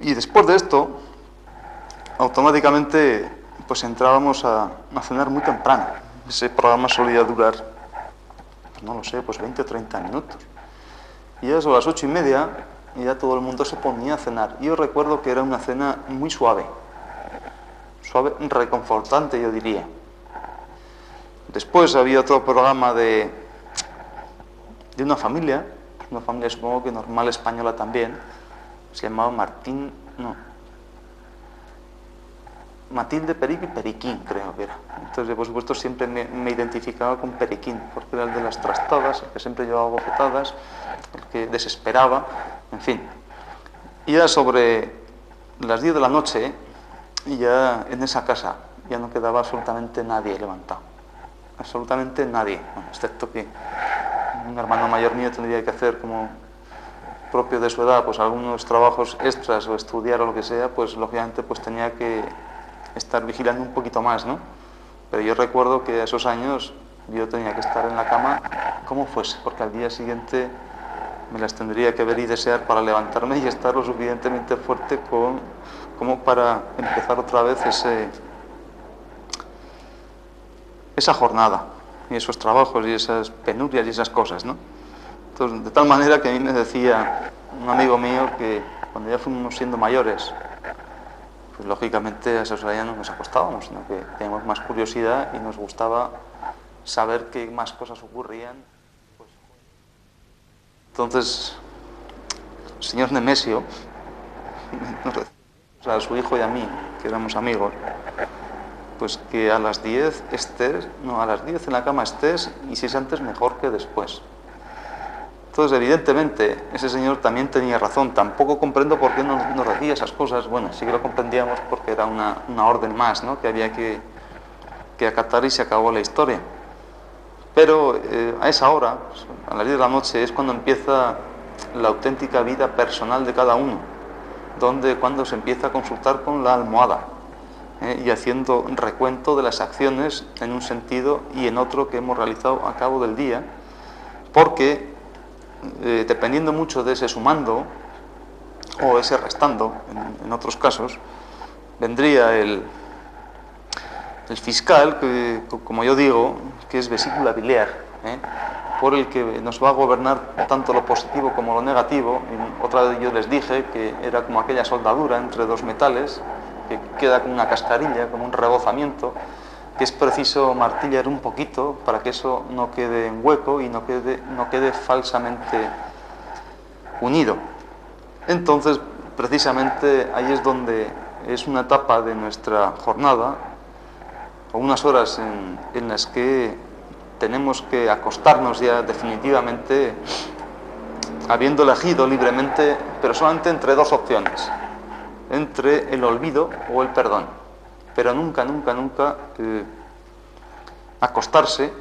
Y después de esto, automáticamente pues entrábamos a cenar muy temprano. Ese programa solía durar, pues no lo sé, pues 20 o 30 minutos. Y ya son las 8:30 y ya todo el mundo se ponía a cenar. Y yo recuerdo que era una cena muy suave, reconfortante, yo diría. Después había otro programa de una familia supongo que normal española también, se llamaba Matilde, Perico y Periquín, creo que era. Entonces, por supuesto, siempre me identificaba con Periquín, porque era el de las trastadas, el que siempre llevaba bofetadas, el que desesperaba, en fin. Y ya sobre las 10 de la noche, y ya en esa casa ya no quedaba absolutamente nadie levantado. Absolutamente nadie, bueno, excepto que un hermano mayor mío tendría que hacer como propio de su edad, pues algunos trabajos extras o estudiar o lo que sea, pues lógicamente pues tenía que estar vigilando un poquito más, ¿no? Pero yo recuerdo que a esos años yo tenía que estar en la cama como fuese, porque al día siguiente me las tendría que ver y desear para levantarme y estar lo suficientemente fuerte como para empezar otra vez esa jornada y esos trabajos y esas penurias y esas cosas, ¿no? Entonces, de tal manera que a mí me decía un amigo mío que cuando ya fuimos siendo mayores, pues lógicamente a esa hora ya no nos acostábamos, sino que teníamos más curiosidad y nos gustaba saber qué más cosas ocurrían. Pues, entonces, el señor Nemesio, o sea, a su hijo y a mí, que éramos amigos, pues que a las 10 a las 10 en la cama estés, y si es antes mejor que después. Entonces, evidentemente, ese señor también tenía razón. Tampoco comprendo por qué nos decía esas cosas. Bueno, sí que lo comprendíamos porque era una orden más, ¿no?, que había que acatar y se acabó la historia. Pero a esa hora, a las 10 de la noche, es cuando empieza la auténtica vida personal de cada uno, cuando se empieza a consultar con la almohada y haciendo recuento de las acciones en un sentido y en otro que hemos realizado a cabo del día, porque dependiendo mucho de ese sumando o ese restando, en otros casos, vendría el fiscal, que, como yo digo, que es vesícula biliar, por el que nos va a gobernar tanto lo positivo como lo negativo. Y otra vez yo les dije que era como aquella soldadura entre dos metales, que queda como una cascarilla, como un rebozamiento, que es preciso martillar un poquito para que eso no quede en hueco y no quede falsamente unido. Entonces, precisamente ahí es donde es una etapa de nuestra jornada, o unas horas en las que tenemos que acostarnos ya definitivamente, habiendo elegido libremente, pero solamente entre dos opciones, entre el olvido o el perdón. Pero nunca acostarse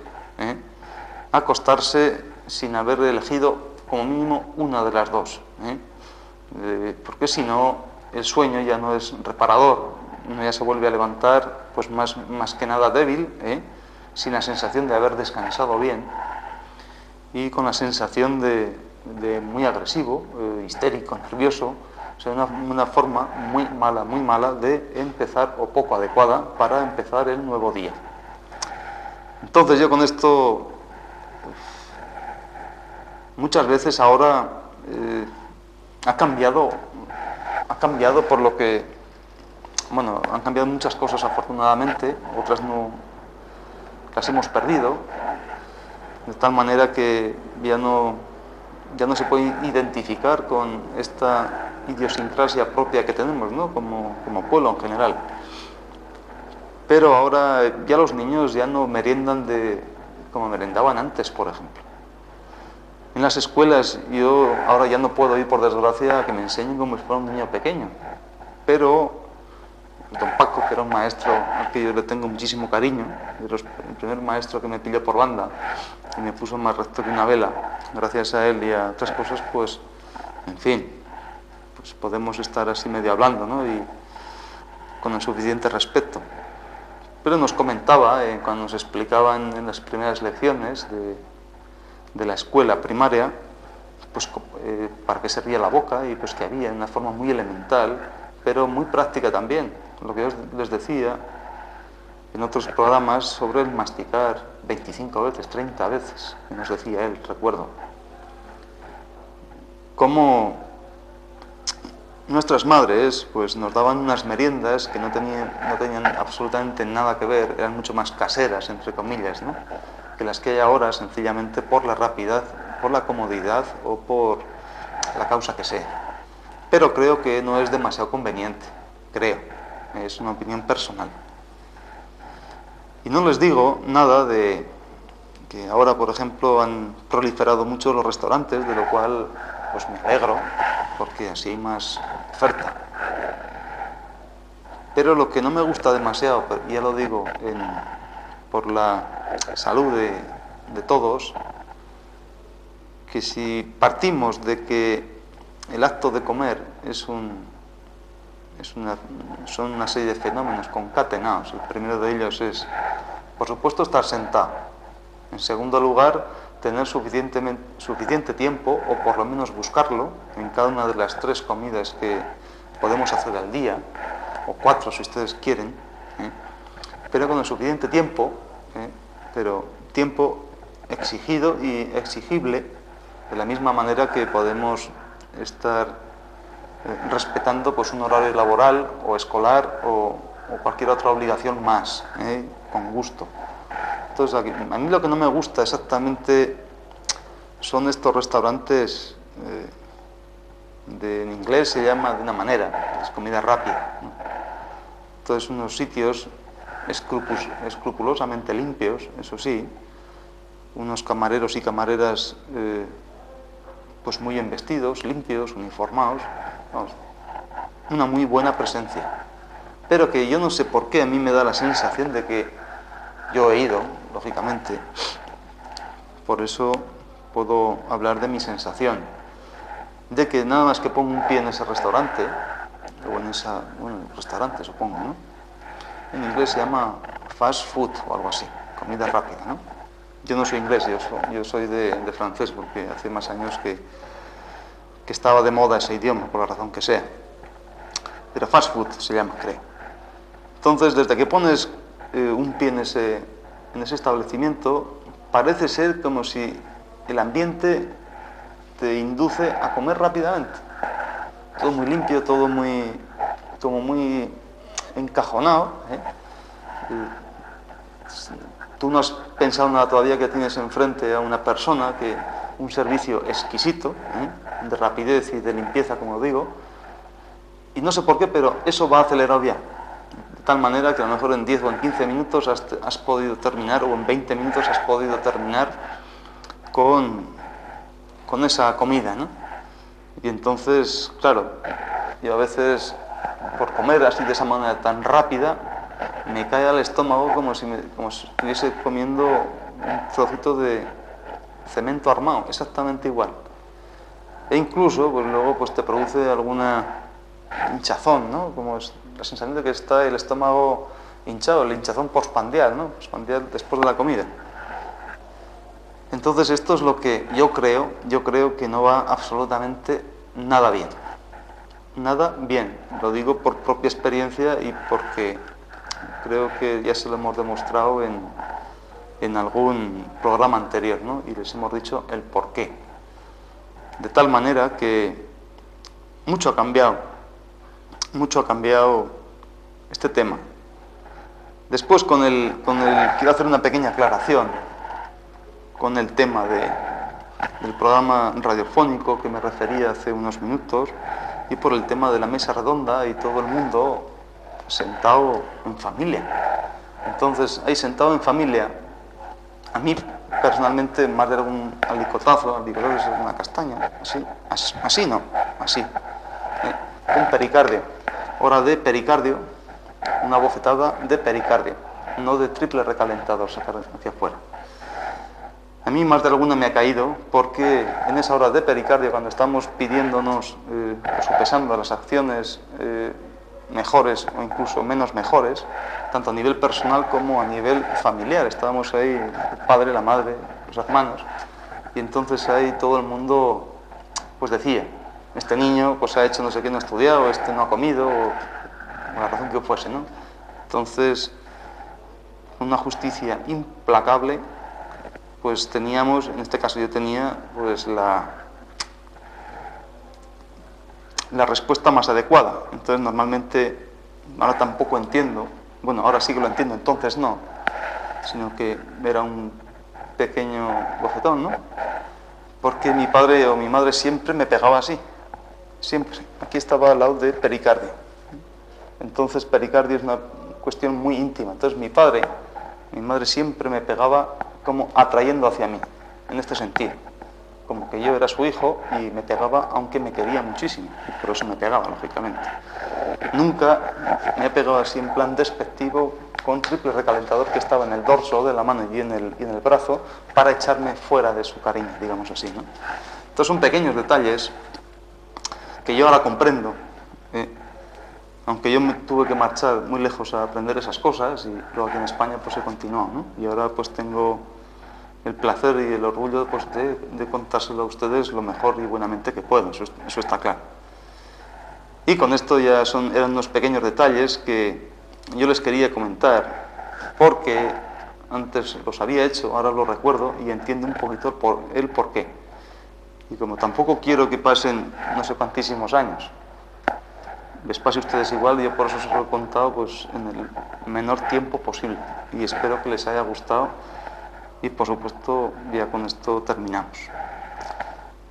sin haber elegido como mínimo una de las dos, porque si no el sueño ya no es reparador, uno ya se vuelve a levantar pues más que nada débil, sin la sensación de haber descansado bien y con la sensación de muy agresivo, histérico, nervioso. O sea, una forma muy mala de empezar, o poco adecuada para empezar el nuevo día. Entonces yo con esto, muchas veces ahora ha cambiado por lo que, bueno, han cambiado muchas cosas afortunadamente, otras no las hemos perdido, de tal manera que ya no se puede identificar con esta idiosincrasia propia que tenemos, ¿no?, como pueblo en general. Pero ahora ya los niños ya no meriendan como merendaban antes, por ejemplo. En las escuelas yo ahora ya no puedo ir, por desgracia, a que me enseñen como si fuera un niño pequeño. Pero don Paco, que era un maestro al que yo le tengo muchísimo cariño, el primer maestro que me pilló por banda y me puso más recto que una vela, gracias a él y a otras cosas, pues, en fin, pues podemos estar así medio hablando, ¿no?, y con el suficiente respeto. Pero nos comentaba, cuando nos explicaban en las primeras lecciones de la escuela primaria, pues, para qué servía la boca y pues que había una forma muy elemental, pero muy práctica también. Lo que yo les decía en otros programas sobre el masticar 25 veces, 30 veces, que nos decía él, recuerdo. Cómo nuestras madres pues, nos daban unas meriendas que no tenían absolutamente nada que ver, eran mucho más caseras, entre comillas, ¿no?, que las que hay ahora, sencillamente por la rapidez, por la comodidad o por la causa que sea. Pero creo que no es demasiado conveniente, creo, es una opinión personal. Y no les digo nada de que ahora, por ejemplo, han proliferado mucho los restaurantes, de lo cual pues me alegro, porque así hay más oferta. Pero lo que no me gusta demasiado, ya lo digo, por la salud de todos, que si partimos de que el acto de comer son una serie de fenómenos concatenados. El primero de ellos es, por supuesto, estar sentado. En segundo lugar, tener suficiente tiempo, o por lo menos buscarlo, en cada una de las 3 comidas que podemos hacer al día, o 4 si ustedes quieren, pero con el suficiente tiempo, pero tiempo exigido y exigible, de la misma manera que podemos estar respetando pues, un horario laboral o escolar o cualquier otra obligación más, con gusto. Entonces, a mí lo que no me gusta exactamente son estos restaurantes, en inglés se llama de una manera, es comida rápida, ¿no? Entonces, unos sitios escrupulosamente limpios, eso sí, unos camareros y camareras pues muy bien vestidos, limpios, uniformados, vamos, una muy buena presencia. Pero que yo no sé por qué a mí me da la sensación de que yo he ido, lógicamente, por eso puedo hablar de mi sensación, de que nada más que pongo un pie en ese restaurante, o en restaurante supongo, ¿no? En inglés se llama fast food o algo así, comida rápida, ¿no? Yo no soy inglés, yo soy de francés, porque hace más años que estaba de moda ese idioma, por la razón que sea. Pero fast food se llama, creo. Entonces, desde que pones un pie en ese establecimiento, parece ser como si el ambiente te induce a comer rápidamente. Todo muy limpio, todo como muy encajonado, Tú no has pensado nada todavía que tienes enfrente a una persona que un servicio exquisito, de rapidez y de limpieza, como digo, y no sé por qué, pero eso va acelerado ya, de tal manera que a lo mejor en 10 o en 15 minutos has podido terminar, o en 20 minutos has podido terminar con esa comida, ¿no? Y entonces, claro, yo a veces, por comer así de esa manera tan rápida, me cae al estómago como si estuviese comiendo un trocito de cemento armado, exactamente igual. E incluso, pues luego pues te produce alguna hinchazón, ¿no? Como es la sensación de que está el estómago hinchado, el hinchazón postprandial, ¿no? Postprandial después de la comida. Entonces esto es lo que yo creo que no va absolutamente nada bien. Nada bien, lo digo por propia experiencia y porque creo que ya se lo hemos demostrado en algún programa anterior, ¿no? Y les hemos dicho el porqué. De tal manera que mucho ha cambiado este tema. Después quiero hacer una pequeña aclaración con el tema del programa radiofónico que me refería hace unos minutos, y por el tema de la mesa redonda y todo el mundo sentado en familia. Entonces, ahí sentado en familia, a mí personalmente más de algún alicotazo es una castaña, así, un pericardio, hora de pericardio, una bofetada de pericardio, no de triple recalentado, sacar hacia afuera. A mí más de alguna me ha caído porque en esa hora de pericardio, cuando estamos pidiéndonos o sopesando las acciones mejores o incluso menos mejores, tanto a nivel personal como a nivel familiar, estábamos ahí el padre, la madre, los hermanos, y entonces ahí todo el mundo pues decía, este niño pues ha hecho no sé qué, no ha estudiado, este no ha comido, o la razón que fuese, ¿no? Entonces, una justicia implacable, pues teníamos, en este caso yo tenía, pues la respuesta más adecuada. Entonces, normalmente, ahora tampoco entiendo, bueno, ahora sí que lo entiendo, entonces no, sino que era un pequeño bofetón, ¿no? Porque mi padre o mi madre siempre me pegaba así, siempre. Aquí estaba al lado de pericardio. Entonces, pericardio es una cuestión muy íntima. Entonces, mi madre siempre me pegaba como atrayendo hacia mí, en este sentido. Como que yo era su hijo y me pegaba, aunque me quería muchísimo. Por eso me pegaba, lógicamente. Nunca me ha pegado así en plan despectivo, con triple recalentador que estaba en el dorso de la mano y en el brazo, para echarme fuera de su cariño, digamos así, ¿no? Entonces son pequeños detalles que yo ahora comprendo, aunque yo me tuve que marchar muy lejos a aprender esas cosas, y luego aquí en España pues he continuado, ¿no? Y ahora pues tengo el placer y el orgullo pues, de contárselo a ustedes lo mejor y buenamente que puedo, eso está claro. Y con esto ya eran unos pequeños detalles que yo les quería comentar, porque antes los había hecho, ahora lo recuerdo y entiendo un poquito el por qué. Y como tampoco quiero que pasen no sé cuantísimos años, les pase a ustedes igual, yo por eso se lo he contado pues, en el menor tiempo posible. Y espero que les haya gustado. Y por supuesto, ya con esto terminamos.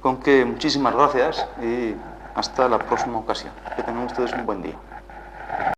Con que muchísimas gracias y hasta la próxima ocasión. Que tengan ustedes un buen día.